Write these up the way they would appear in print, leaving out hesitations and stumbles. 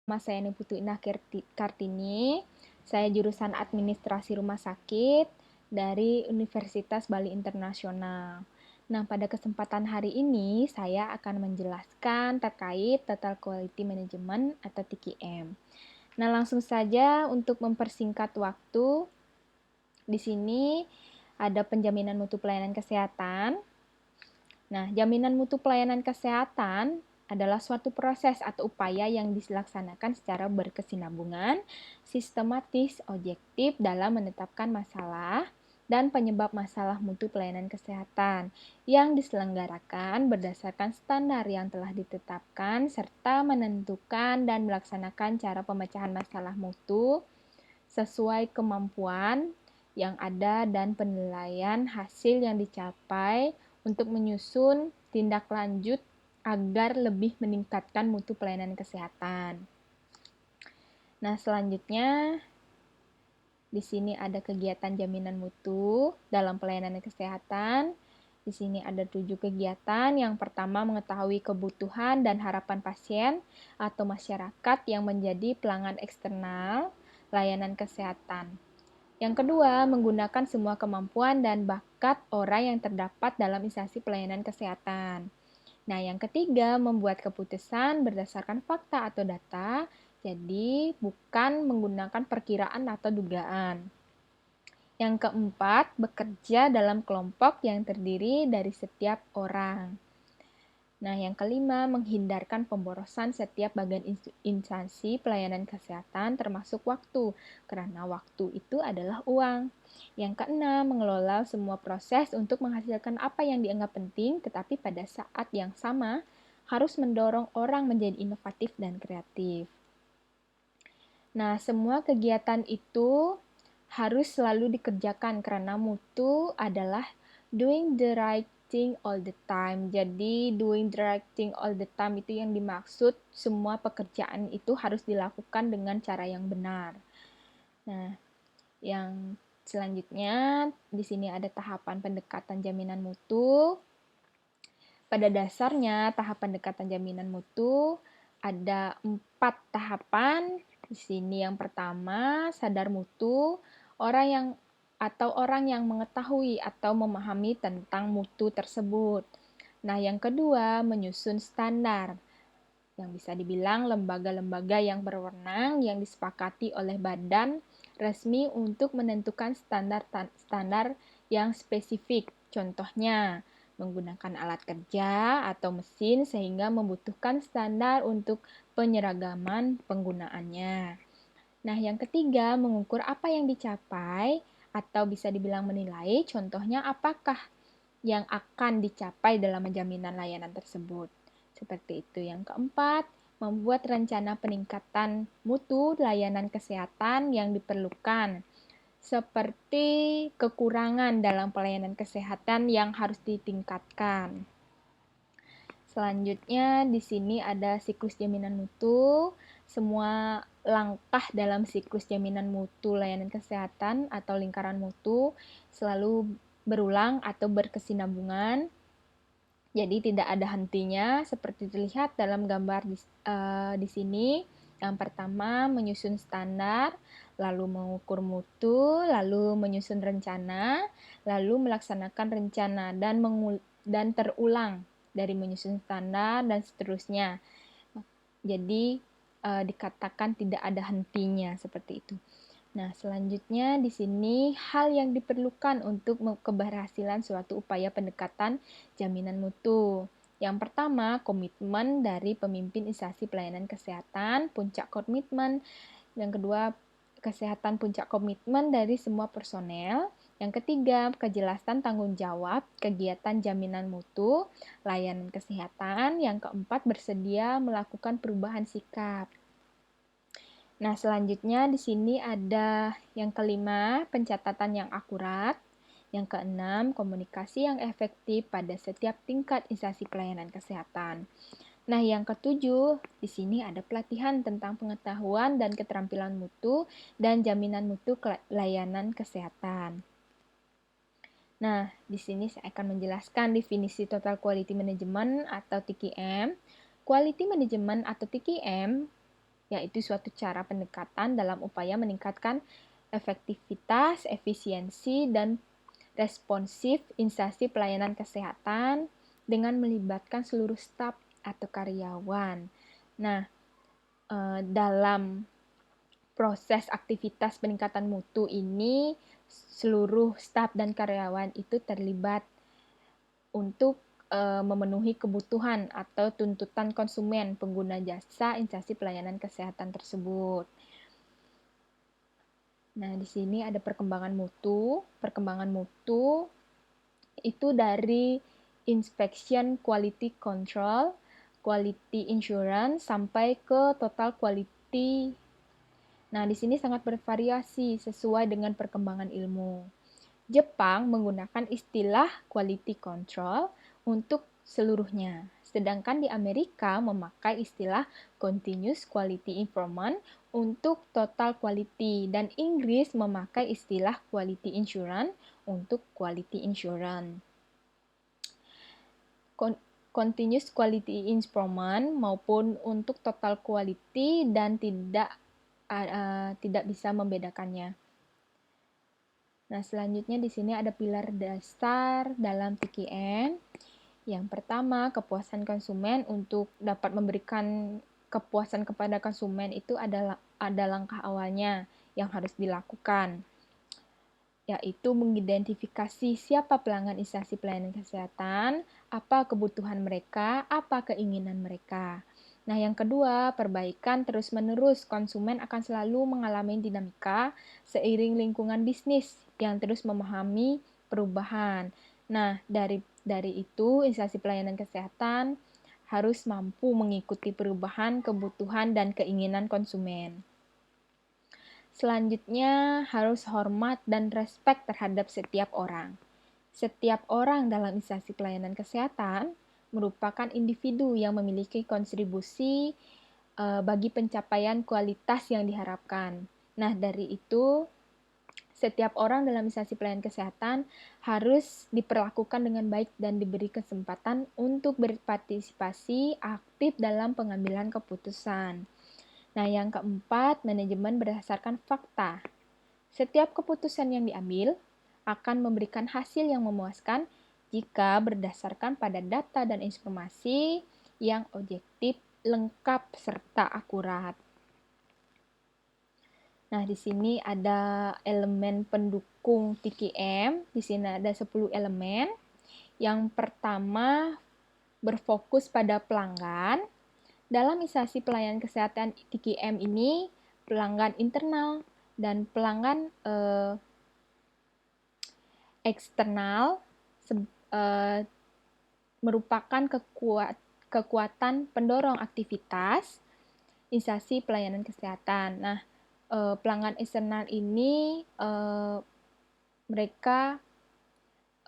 Nama saya Niputu Indah Kartini. Saya jurusan Administrasi Rumah Sakit dari Universitas Bali Internasional. Nah, pada kesempatan hari ini saya akan menjelaskan terkait Total Quality Management atau TQM. Nah, langsung saja untuk mempersingkat waktu, di sini ada penjaminan mutu pelayanan kesehatan. Nah, jaminan mutu pelayanan kesehatan adalah suatu proses atau upaya yang dilaksanakan secara berkesinambungan, sistematis, objektif dalam menetapkan masalah dan penyebab masalah mutu pelayanan kesehatan yang diselenggarakan berdasarkan standar yang telah ditetapkan serta menentukan dan melaksanakan cara pemecahan masalah mutu sesuai kemampuan yang ada dan penilaian hasil yang dicapai untuk menyusun tindak lanjut agar lebih meningkatkan mutu pelayanan kesehatan. Nah, selanjutnya di sini ada kegiatan jaminan mutu dalam pelayanan kesehatan. Di sini ada 7 kegiatan. Yang pertama, mengetahui kebutuhan dan harapan pasien atau masyarakat yang menjadi pelanggan eksternal layanan kesehatan. Yang kedua, menggunakan semua kemampuan dan bakat orang yang terdapat dalam instansi pelayanan kesehatan. Nah, yang ketiga, membuat keputusan berdasarkan fakta atau data, jadi bukan menggunakan perkiraan atau dugaan. Yang keempat, bekerja dalam kelompok yang terdiri dari setiap orang. Nah, yang kelima, menghindarkan pemborosan setiap bagian instansi pelayanan kesehatan termasuk waktu, karena waktu itu adalah uang. Yang keenam, mengelola semua proses untuk menghasilkan apa yang dianggap penting, tetapi pada saat yang sama harus mendorong orang menjadi inovatif dan kreatif. Nah, semua kegiatan itu harus selalu dikerjakan karena mutu adalah doing the right thing all the time. Jadi doing the right thing all the time itu yang dimaksud semua pekerjaan itu harus dilakukan dengan cara yang benar. Nah, yang selanjutnya di sini ada tahapan pendekatan jaminan mutu. Pada dasarnya tahap pendekatan jaminan mutu ada 4 tahapan. Di sini yang pertama, sadar mutu, orang yang mengetahui atau memahami tentang mutu tersebut. Nah, yang kedua, menyusun standar yang bisa dibilang lembaga-lembaga yang berwenang yang disepakati oleh badan resmi untuk menentukan standar yang spesifik. Contohnya, menggunakan alat kerja atau mesin sehingga membutuhkan standar untuk penyeragaman penggunaannya. Nah, yang ketiga, mengukur apa yang dicapai atau bisa dibilang menilai, contohnya apakah yang akan dicapai dalam jaminan layanan tersebut. Seperti itu. Yang keempat, membuat rencana peningkatan mutu layanan kesehatan yang diperlukan, seperti kekurangan dalam pelayanan kesehatan yang harus ditingkatkan. Selanjutnya, di sini ada siklus jaminan mutu. Semua langkah dalam siklus jaminan mutu layanan kesehatan atau lingkaran mutu selalu berulang atau berkesinambungan. Jadi tidak ada hentinya seperti terlihat dalam gambar di sini. Yang pertama, menyusun standar, lalu mengukur mutu, lalu menyusun rencana, lalu melaksanakan rencana dan terulang dari menyusun standar dan seterusnya. Jadi dikatakan tidak ada hentinya seperti itu. Nah, selanjutnya di sini hal yang diperlukan untuk keberhasilan suatu upaya pendekatan jaminan mutu. Yang pertama, komitmen dari pemimpin instansi pelayanan kesehatan, puncak komitmen. Yang kedua, kesehatan puncak komitmen dari semua personel. Yang ketiga, kejelasan tanggung jawab kegiatan jaminan mutu, layanan kesehatan. Yang keempat, bersedia melakukan perubahan sikap. Nah, selanjutnya di sini ada yang kelima, pencatatan yang akurat. Yang keenam, komunikasi yang efektif pada setiap tingkat instansi pelayanan kesehatan. Nah, yang ketujuh, di sini ada pelatihan tentang pengetahuan dan keterampilan mutu dan jaminan mutu layanan kesehatan. Nah, di sini saya akan menjelaskan definisi Total Quality Management atau TQM. Quality Management atau TQM yaitu suatu cara pendekatan dalam upaya meningkatkan efektivitas, efisiensi, dan responsif instansi pelayanan kesehatan dengan melibatkan seluruh staf atau karyawan. Nah, dalam proses aktivitas peningkatan mutu ini, seluruh staf dan karyawan itu terlibat untuk memenuhi kebutuhan atau tuntutan konsumen pengguna jasa instansi pelayanan kesehatan tersebut. Nah, di sini ada perkembangan mutu. Perkembangan mutu itu dari inspection quality control, quality insurance, sampai ke total quality. Nah, di sini sangat bervariasi sesuai dengan perkembangan ilmu. Jepang menggunakan istilah quality control untuk seluruhnya, sedangkan di Amerika memakai istilah continuous quality improvement untuk total quality, dan Inggris memakai istilah quality insurance untuk quality insurance. Continuous quality improvement maupun untuk total quality dan tidak bisa membedakannya. Nah, selanjutnya di sini ada pilar dasar dalam TQM. Yang pertama, kepuasan konsumen. Untuk dapat memberikan kepuasan kepada konsumen itu ada langkah awalnya yang harus dilakukan, yaitu mengidentifikasi siapa pelanggan instansi pelayanan kesehatan, apa kebutuhan mereka, apa keinginan mereka. Nah, yang kedua, perbaikan terus-menerus. Konsumen akan selalu mengalami dinamika seiring lingkungan bisnis yang terus memahami perubahan. Nah, dari itu, instansi pelayanan kesehatan harus mampu mengikuti perubahan kebutuhan dan keinginan konsumen. Selanjutnya, harus hormat dan respek terhadap setiap orang. Setiap orang dalam instansi pelayanan kesehatan merupakan individu yang memiliki kontribusi bagi pencapaian kualitas yang diharapkan. Nah, dari itu, setiap orang dalam instansi pelayanan kesehatan harus diperlakukan dengan baik dan diberi kesempatan untuk berpartisipasi aktif dalam pengambilan keputusan. Nah, yang keempat, manajemen berdasarkan fakta. Setiap keputusan yang diambil akan memberikan hasil yang memuaskan jika berdasarkan pada data dan informasi yang objektif, lengkap, serta akurat. Nah, di sini ada elemen pendukung TQM. Di sini ada 10 elemen. Yang pertama, berfokus pada pelanggan. Dalam instansi pelayanan kesehatan TQM ini, pelanggan internal dan pelanggan eksternal merupakan kekuatan pendorong aktivitas instansi pelayanan kesehatan. Nah, pelanggan eksternal ini mereka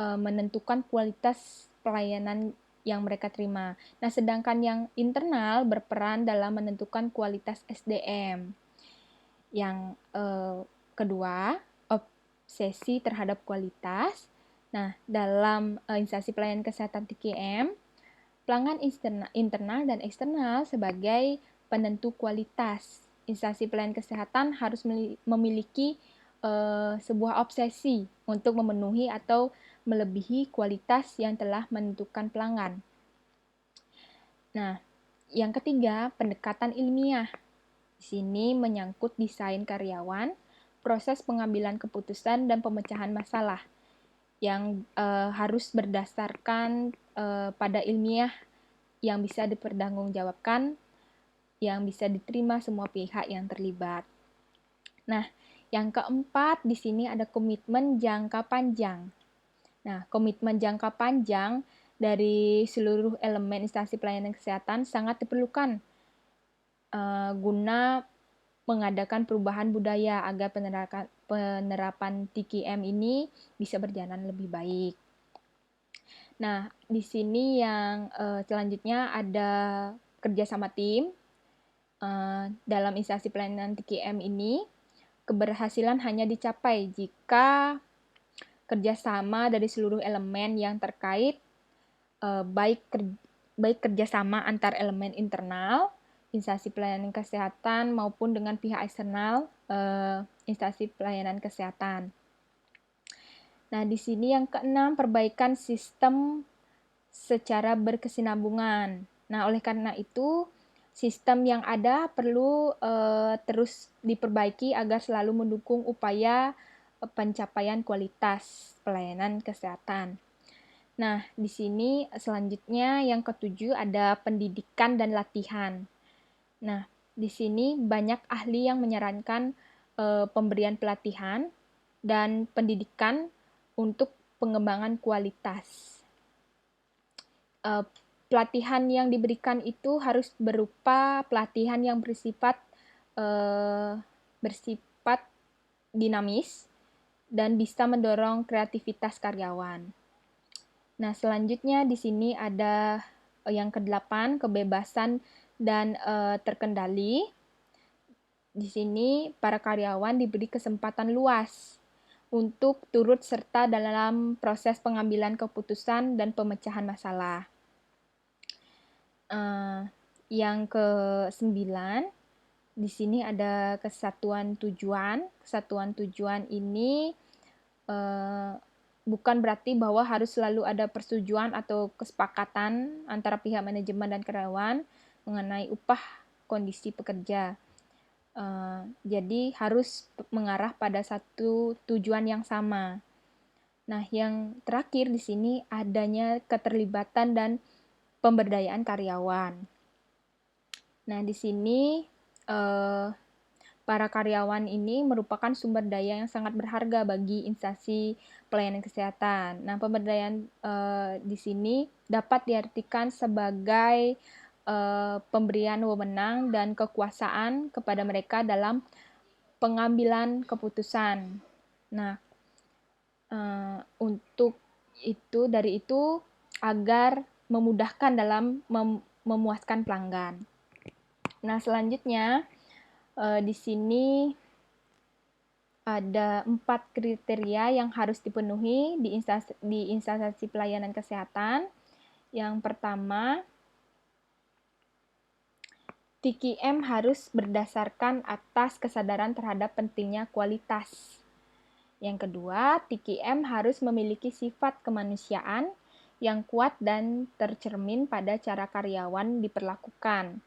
menentukan kualitas pelayanan yang mereka terima. Nah, sedangkan yang internal berperan dalam menentukan kualitas SDM. Yang kedua, obsesi terhadap kualitas. Nah, dalam instansi pelayanan kesehatan TQM, pelanggan internal dan eksternal sebagai penentu kualitas. Instansi pelayanan kesehatan harus memiliki sebuah obsesi untuk memenuhi atau melebihi kualitas yang telah menentukan pelanggan. Nah, yang ketiga, pendekatan ilmiah. Di sini menyangkut desain karyawan, proses pengambilan keputusan, dan pemecahan masalah yang harus berdasarkan pada ilmiah yang bisa dipertanggungjawabkan, yang bisa diterima semua pihak yang terlibat. Nah, yang keempat di sini ada komitmen jangka panjang. Nah, komitmen jangka panjang dari seluruh elemen instansi pelayanan kesehatan sangat diperlukan guna mengadakan perubahan budaya agar penerapan TQM ini bisa berjalan lebih baik. Nah, di sini yang selanjutnya ada kerjasama tim. Dalam instansi pelayanan TQM ini, keberhasilan hanya dicapai jika kerjasama dari seluruh elemen yang terkait, baik kerjasama antar elemen internal instansi pelayanan kesehatan maupun dengan pihak eksternal instansi pelayanan kesehatan. Nah, di sini yang keenam, perbaikan sistem secara berkesinambungan. Nah, oleh karena itu, sistem yang ada perlu terus diperbaiki agar selalu mendukung upaya pencapaian kualitas pelayanan kesehatan. Nah, di sini selanjutnya yang ketujuh ada pendidikan dan latihan. Nah, di sini banyak ahli yang menyarankan pemberian pelatihan dan pendidikan untuk pengembangan kualitas. Pelatihan yang diberikan itu harus berupa pelatihan yang bersifat dinamis dan bisa mendorong kreativitas karyawan. Nah, selanjutnya di sini ada yang ke-8, kebebasan dan terkendali. Di sini para karyawan diberi kesempatan luas untuk turut serta dalam proses pengambilan keputusan dan pemecahan masalah. Yang ke-9, di sini ada kesatuan tujuan. Kesatuan tujuan ini bukan berarti bahwa harus selalu ada persetujuan atau kesepakatan antara pihak manajemen dan karyawan mengenai upah kondisi pekerja. Jadi harus mengarah pada satu tujuan yang sama. Nah, yang terakhir di sini adanya keterlibatan dan pemberdayaan karyawan. Nah, di sini para karyawan ini merupakan sumber daya yang sangat berharga bagi instansi pelayanan kesehatan. Nah, pemberdayaan di sini dapat diartikan sebagai pemberian wewenang dan kekuasaan kepada mereka dalam pengambilan keputusan. Nah, untuk itu agar memudahkan dalam memuaskan pelanggan. Nah, selanjutnya di sini ada 4 kriteria yang harus dipenuhi di instansi pelayanan kesehatan. Yang pertama, TKM harus berdasarkan atas kesadaran terhadap pentingnya kualitas. Yang kedua, TKM harus memiliki sifat kemanusiaan yang kuat dan tercermin pada cara karyawan diperlakukan,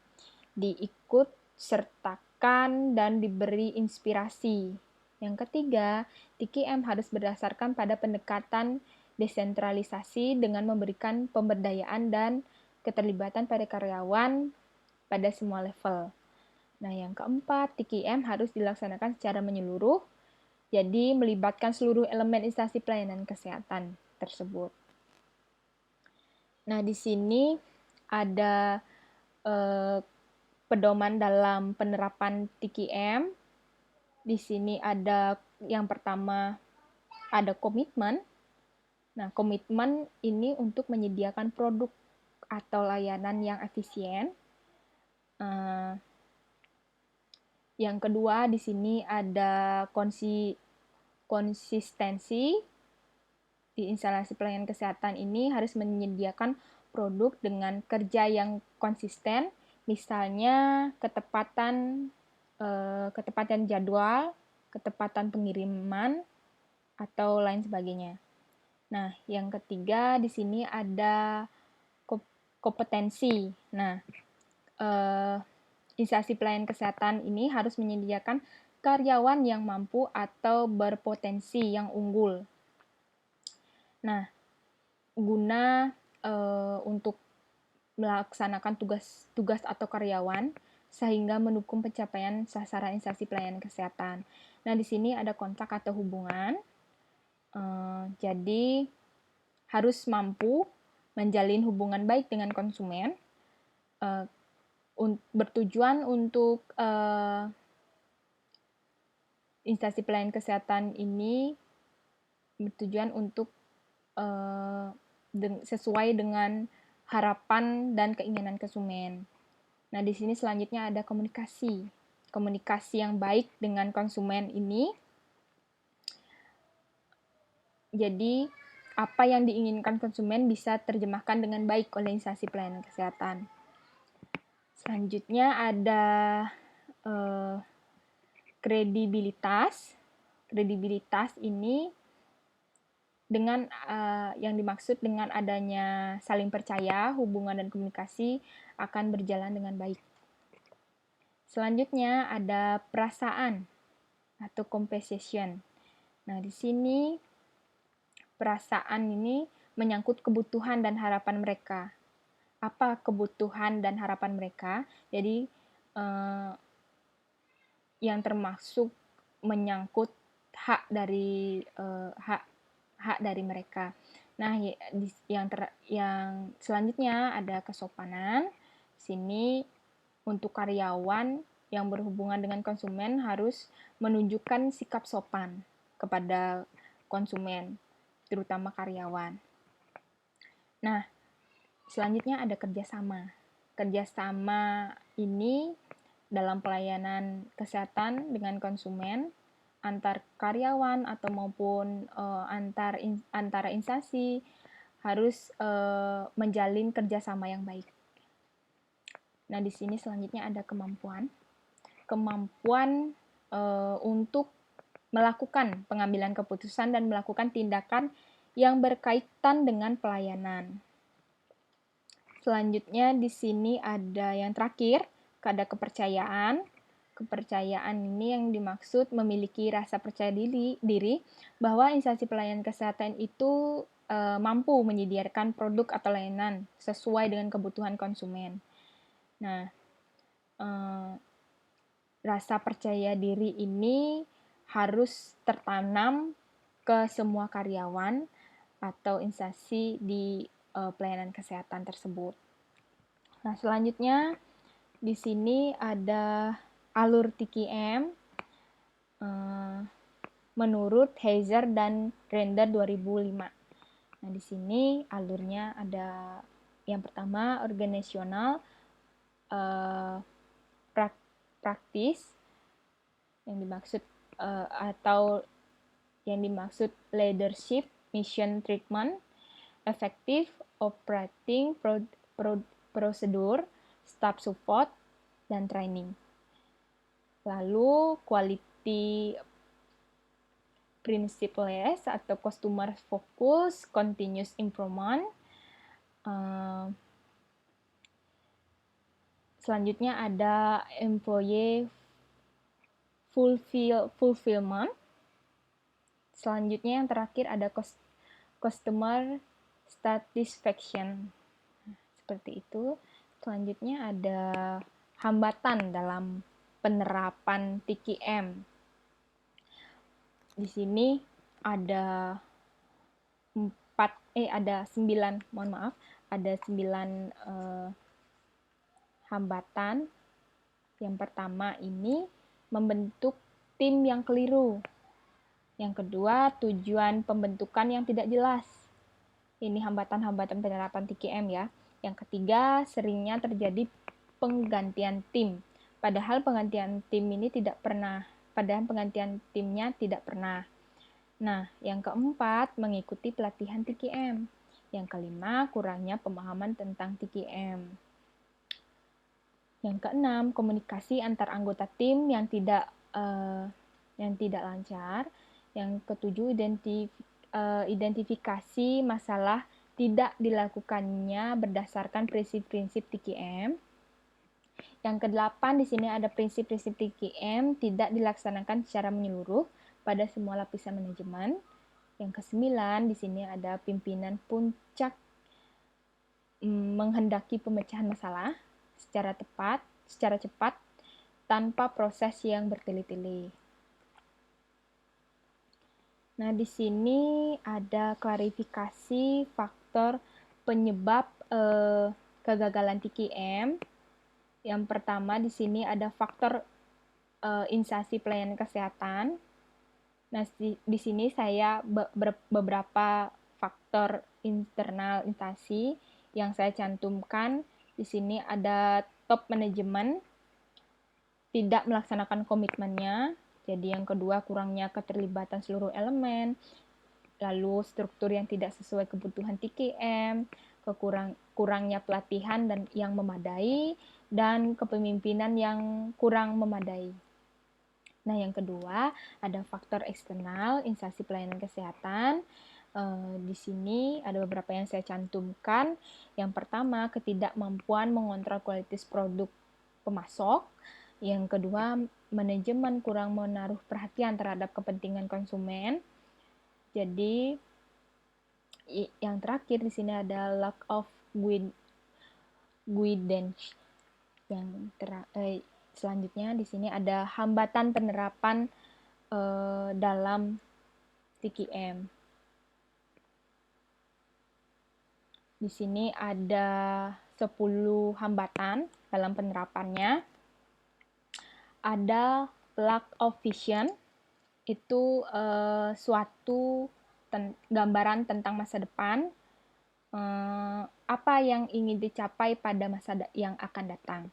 diikut sertakan, dan diberi inspirasi. Yang ketiga, TKM harus berdasarkan pada pendekatan desentralisasi dengan memberikan pemberdayaan dan keterlibatan pada karyawan pada semua level. Nah, yang keempat, TKM harus dilaksanakan secara menyeluruh, jadi melibatkan seluruh elemen instansi pelayanan kesehatan tersebut. Nah, di sini ada pedoman dalam penerapan TKM. Di sini ada yang pertama ada komitmen. Nah, komitmen ini untuk menyediakan produk atau layanan yang efisien. Yang kedua di sini ada konsistensi. Di instalasi pelayanan kesehatan ini harus menyediakan produk dengan kerja yang konsisten, misalnya ketepatan jadwal, ketepatan pengiriman, atau lain sebagainya. Nah, yang ketiga di sini ada kompetensi. Nah, instansi pelayanan kesehatan ini harus menyediakan karyawan yang mampu atau berpotensi yang unggul. Nah, guna untuk melaksanakan tugas atau karyawan sehingga mendukung pencapaian sasaran instansi pelayanan kesehatan. Nah, di sini ada kontak atau hubungan. Jadi harus mampu menjalin hubungan baik dengan konsumen, bertujuan untuk instansi pelayanan kesehatan ini bertujuan untuk sesuai dengan harapan dan keinginan konsumen. Nah, di sini selanjutnya ada komunikasi. Komunikasi yang baik dengan konsumen ini. Jadi, apa yang diinginkan konsumen bisa terjemahkan dengan baik oleh instansi pelayanan kesehatan. Selanjutnya ada kredibilitas. Kredibilitas ini dengan yang dimaksud dengan adanya saling percaya, hubungan dan komunikasi akan berjalan dengan baik. Selanjutnya ada perasaan atau compassion. Nah, di sini perasaan ini menyangkut kebutuhan dan harapan mereka. Apa kebutuhan dan harapan mereka? Jadi yang termasuk menyangkut hak dari hak dari mereka. Nah, yang selanjutnya ada kesopanan. Sini untuk karyawan yang berhubungan dengan konsumen harus menunjukkan sikap sopan kepada konsumen, terutama karyawan. Nah, selanjutnya ada kerjasama. Kerjasama ini dalam pelayanan kesehatan dengan konsumen, antar karyawan atau maupun antara instansi harus menjalin kerjasama yang baik. Nah, di sini selanjutnya ada kemampuan untuk melakukan pengambilan keputusan dan melakukan tindakan yang berkaitan dengan pelayanan. Selanjutnya di sini ada yang terakhir, ada kepercayaan. Kepercayaan ini yang dimaksud memiliki rasa percaya diri bahwa instansi pelayanan kesehatan itu mampu menyediakan produk atau layanan sesuai dengan kebutuhan konsumen. Nah, rasa percaya diri ini harus tertanam ke semua karyawan atau instansi di pelayanan kesehatan tersebut. Nah, selanjutnya di sini ada alur TKM menurut Heiser dan Render 2005. Nah, di sini alurnya ada yang pertama organisasional, praktis yang dimaksud atau yang dimaksud leadership, mission treatment, effective operating prosedur, staff support, dan training. Lalu quality principles atau customer focus, continuous improvement. Selanjutnya ada employee fulfillment. Selanjutnya yang terakhir ada customer satisfaction. Seperti itu. Selanjutnya ada hambatan dalam penerapan TKM. Di sini ada 9 hambatan. Yang pertama ini membentuk tim yang keliru. Yang kedua, tujuan pembentukan yang tidak jelas. Ini hambatan-hambatan penerapan TKM ya. Yang ketiga, seringnya terjadi penggantian tim. Padahal penggantian timnya tidak pernah. Nah, yang keempat, mengikuti pelatihan TKM. Yang kelima, kurangnya pemahaman tentang TKM. Yang keenam, komunikasi antar anggota tim yang tidak lancar. Yang ketujuh, identifikasi masalah tidak dilakukannya berdasarkan prinsip-prinsip TKM. Yang kedelapan, di sini ada prinsip-prinsip TKM tidak dilaksanakan secara menyeluruh pada semua lapisan manajemen. Yang kesembilan, di sini ada pimpinan puncak menghendaki pemecahan masalah secara cepat tanpa proses yang bertele-tele. Nah, di sini ada klarifikasi faktor penyebab kegagalan TKM. Yang pertama di sini ada faktor instansi pelayanan kesehatan. Nah, di sini saya beberapa faktor internal instansi yang saya cantumkan. Di sini ada top manajemen tidak melaksanakan komitmennya. Jadi yang kedua, kurangnya keterlibatan seluruh elemen. Lalu struktur yang tidak sesuai kebutuhan TKM, kurangnya pelatihan dan yang memadai, dan kepemimpinan yang kurang memadai. Nah, yang kedua, ada faktor eksternal instansi pelayanan kesehatan. Di sini ada beberapa yang saya cantumkan. Yang pertama, ketidakmampuan mengontrol kualitas produk pemasok. Yang kedua, manajemen kurang menaruh perhatian terhadap kepentingan konsumen. Jadi, yang terakhir di sini ada lack of guidance. Selanjutnya di sini ada hambatan penerapan dalam TKM. Di sini ada 10 hambatan dalam penerapannya. Ada lack of vision, itu suatu gambaran tentang masa depan, apa yang ingin dicapai pada masa yang akan datang.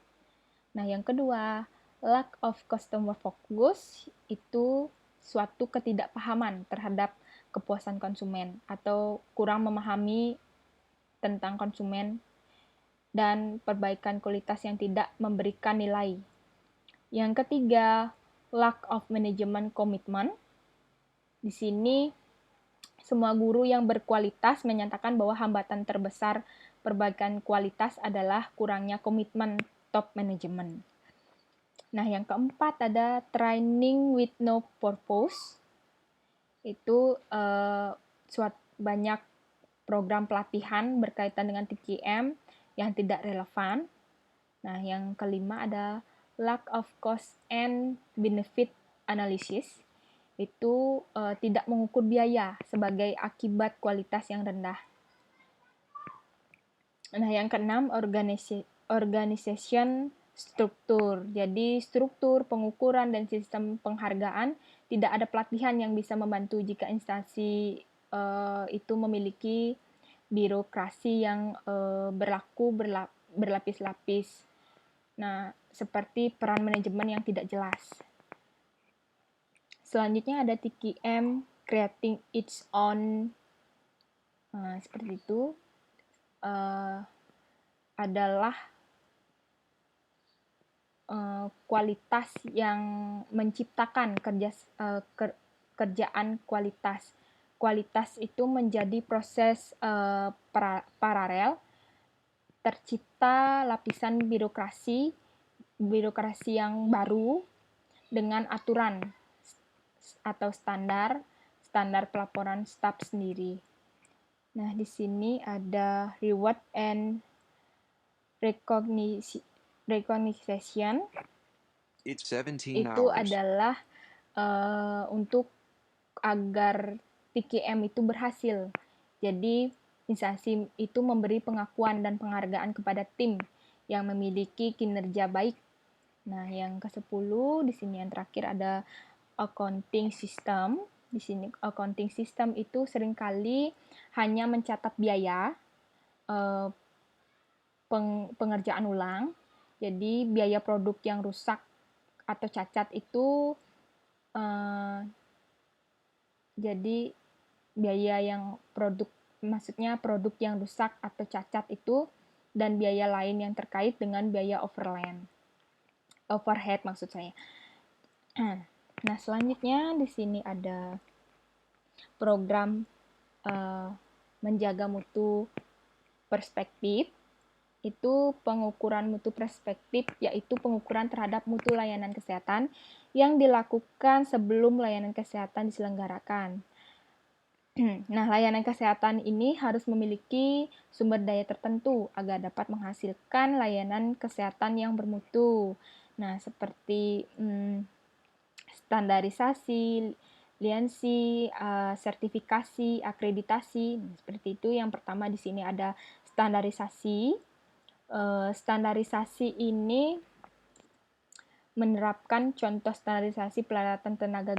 Nah, yang kedua, lack of customer focus, itu suatu ketidakpahaman terhadap kepuasan konsumen atau kurang memahami tentang konsumen dan perbaikan kualitas yang tidak memberikan nilai. Yang ketiga, lack of management commitment. Di sini semua guru yang berkualitas menyatakan bahwa hambatan terbesar perbaikan kualitas adalah kurangnya komitmen top management. Nah, yang keempat ada training with no purpose. Itu banyak program pelatihan berkaitan dengan TKM yang tidak relevan. Nah, yang kelima ada lack of cost and benefit analysis. Itu tidak mengukur biaya sebagai akibat kualitas yang rendah. Nah, yang keenam, organization struktur. Jadi, struktur, pengukuran, dan sistem penghargaan tidak ada pelatihan yang bisa membantu jika instansi itu memiliki birokrasi yang berlapis-lapis. Nah, seperti peran manajemen yang tidak jelas. Selanjutnya ada TKM creating its own. Seperti itu. Adalah kualitas yang menciptakan kerjaan kualitas. Kualitas itu menjadi proses paralel, tercipta lapisan birokrasi yang baru dengan aturan atau standar pelaporan staf sendiri. Nah, di sini ada reward and recognition. Itu adalah untuk agar TKM itu berhasil. Jadi, instansi itu memberi pengakuan dan penghargaan kepada tim yang memiliki kinerja baik. Nah, yang ke-10 di sini yang terakhir ada accounting system. Di sini accounting system itu seringkali hanya mencatat biaya pengerjaan ulang. Jadi biaya produk yang rusak atau cacat itu jadi biaya yang maksudnya produk yang rusak atau cacat itu dan biaya lain yang terkait dengan biaya overhead maksud saya. Nah, selanjutnya di sini ada program menjaga mutu perspektif. Itu pengukuran mutu perspektif, yaitu pengukuran terhadap mutu layanan kesehatan yang dilakukan sebelum layanan kesehatan diselenggarakan. Nah, layanan kesehatan ini harus memiliki sumber daya tertentu agar dapat menghasilkan layanan kesehatan yang bermutu. Nah, seperti standarisasi, lisensi, sertifikasi, akreditasi. Nah, seperti itu. Yang pertama di sini ada standarisasi. Standarisasi ini menerapkan contoh standarisasi peralatan tenaga,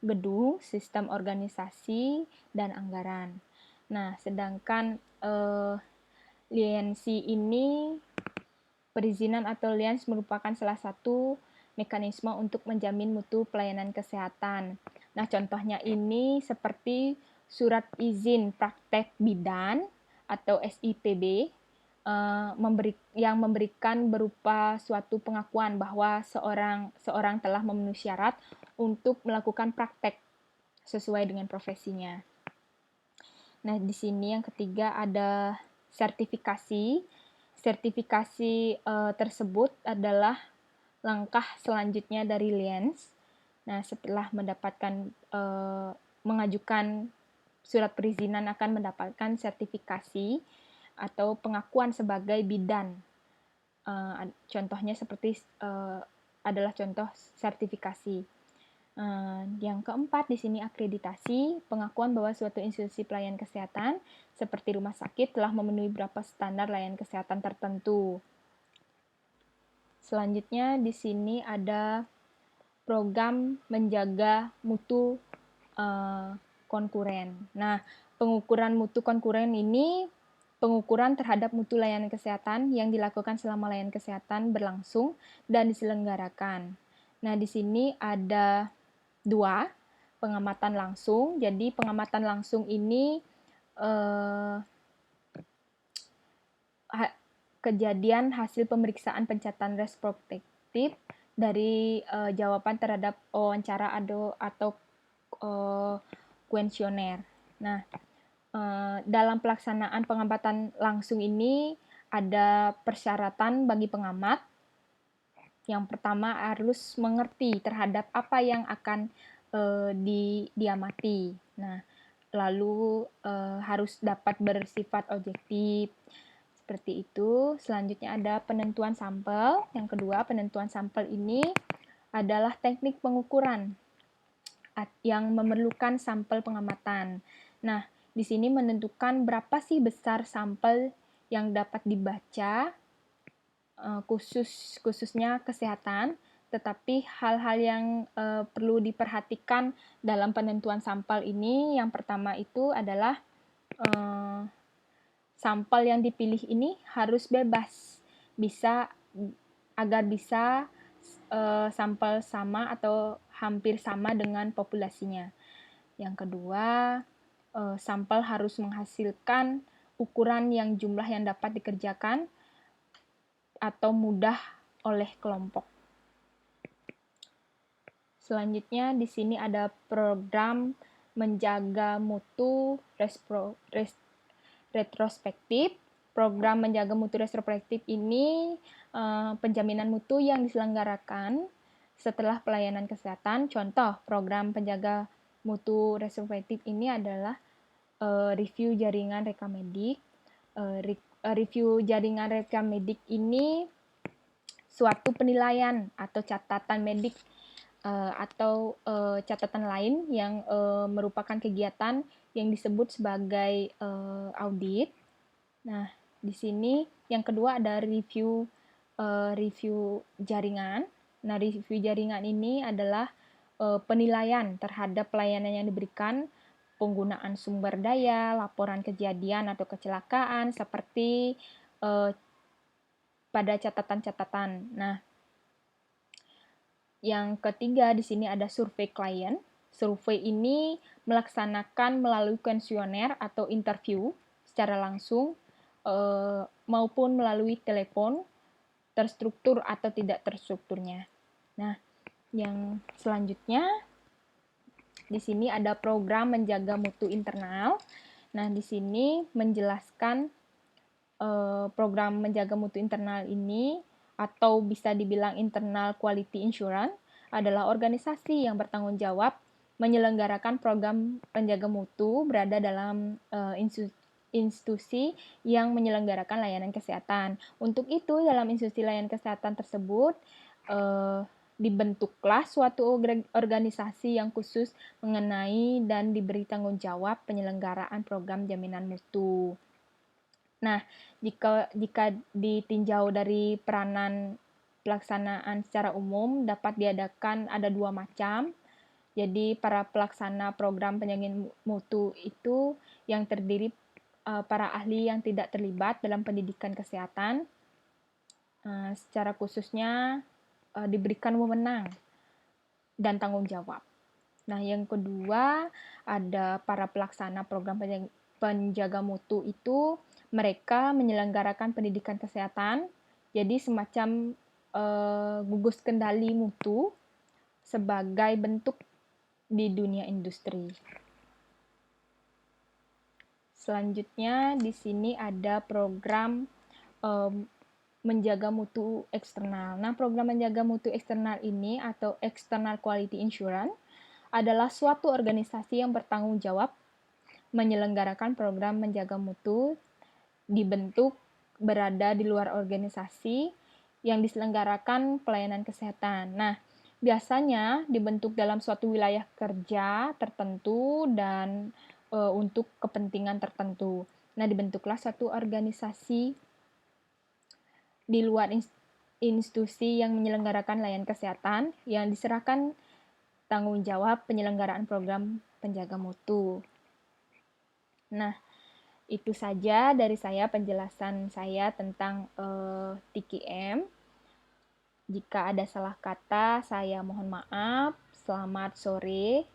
gedung, sistem organisasi, dan anggaran. Nah, sedangkan lisensi ini, perizinan atau lisensi merupakan salah satu mekanisme untuk menjamin mutu pelayanan kesehatan. Nah, contohnya ini seperti surat izin praktek bidan atau SIPB, yang memberikan berupa suatu pengakuan bahwa seorang telah memenuhi syarat untuk melakukan praktek sesuai dengan profesinya. Nah, di sini yang ketiga ada sertifikasi. Sertifikasi tersebut adalah langkah selanjutnya dari liens. Nah, setelah mengajukan surat perizinan akan mendapatkan sertifikasi atau pengakuan sebagai bidan. Contohnya seperti adalah contoh sertifikasi. Yang keempat di sini akreditasi, pengakuan bahwa suatu institusi pelayanan kesehatan seperti rumah sakit telah memenuhi beberapa standar layanan kesehatan tertentu. Selanjutnya di sini ada program menjaga mutu konkuren. Nah, pengukuran mutu konkuren ini pengukuran terhadap mutu layanan kesehatan yang dilakukan selama layanan kesehatan berlangsung dan diselenggarakan. Nah, di sini ada 2, pengamatan langsung. Jadi pengamatan langsung ini kejadian hasil pemeriksaan pencatatan retrospektif dari jawaban terhadap wawancara atau kuesioner. Nah, dalam pelaksanaan pengamatan langsung ini ada persyaratan bagi pengamat. Yang pertama harus mengerti terhadap apa yang akan diamati. Nah, lalu harus dapat bersifat objektif. Seperti itu. Selanjutnya ada penentuan sampel. Yang kedua, penentuan sampel ini adalah teknik pengukuran yang memerlukan sampel pengamatan. Nah, di sini menentukan berapa sih besar sampel yang dapat dibaca, khususnya kesehatan, tetapi hal-hal yang perlu diperhatikan dalam penentuan sampel ini, yang pertama itu adalah sampel yang dipilih ini harus bebas, agar bisa sampel sama atau hampir sama dengan populasinya. Yang kedua, sampel harus menghasilkan ukuran yang jumlah yang dapat dikerjakan atau mudah oleh kelompok. Selanjutnya di sini ada program menjaga mutu retrospektif. Program menjaga mutu retrospektif ini penjaminan mutu yang diselenggarakan setelah pelayanan kesehatan. Contoh program penjaga mutu retrospektif ini adalah review jaringan rekam medik. Review jaringan rekam medik ini suatu penilaian atau catatan medik atau catatan lain yang merupakan kegiatan yang disebut sebagai audit. Nah, di sini yang kedua ada review jaringan. Nah, review jaringan ini adalah penilaian terhadap pelayanan yang diberikan, penggunaan sumber daya, laporan kejadian atau kecelakaan seperti pada catatan-catatan. Nah, yang ketiga di sini ada survei klien. Survei ini melaksanakan melalui kuesioner atau interview secara langsung maupun melalui telepon, terstruktur atau tidak terstrukturnya. Nah, yang selanjutnya di sini ada program menjaga mutu internal. Nah, di sini menjelaskan program menjaga mutu internal ini atau bisa dibilang internal quality insurance adalah organisasi yang bertanggung jawab menyelenggarakan program penjaga mutu berada dalam institusi yang menyelenggarakan layanan kesehatan. Untuk itu, dalam institusi layanan kesehatan tersebut dibentuklah suatu organisasi yang khusus mengenai dan diberi tanggung jawab penyelenggaraan program jaminan mutu. Nah, jika ditinjau dari peranan pelaksanaan secara umum dapat diadakan ada 2 macam. Jadi para pelaksana program penjagaan mutu itu yang terdiri para ahli yang tidak terlibat dalam pendidikan kesehatan, secara khususnya diberikan wewenang dan tanggung jawab. Nah, yang kedua ada para pelaksana program penjaga mutu itu Mereka menyelenggarakan pendidikan kesehatan, jadi semacam gugus kendali mutu sebagai bentuk di dunia industri. Selanjutnya di sini ada program menjaga mutu eksternal. Nah, program menjaga mutu eksternal ini atau External Quality Insurance adalah suatu organisasi yang bertanggung jawab menyelenggarakan program menjaga mutu dibentuk berada di luar organisasi yang diselenggarakan pelayanan kesehatan. Nah, biasanya dibentuk dalam suatu wilayah kerja tertentu dan untuk kepentingan tertentu. Nah, dibentuklah suatu organisasi di luar institusi yang menyelenggarakan layanan kesehatan yang diserahkan tanggung jawab penyelenggaraan program penjaga mutu. Nah, itu saja dari saya penjelasan saya tentang TKM. Jika ada salah kata, saya mohon maaf. Selamat sore.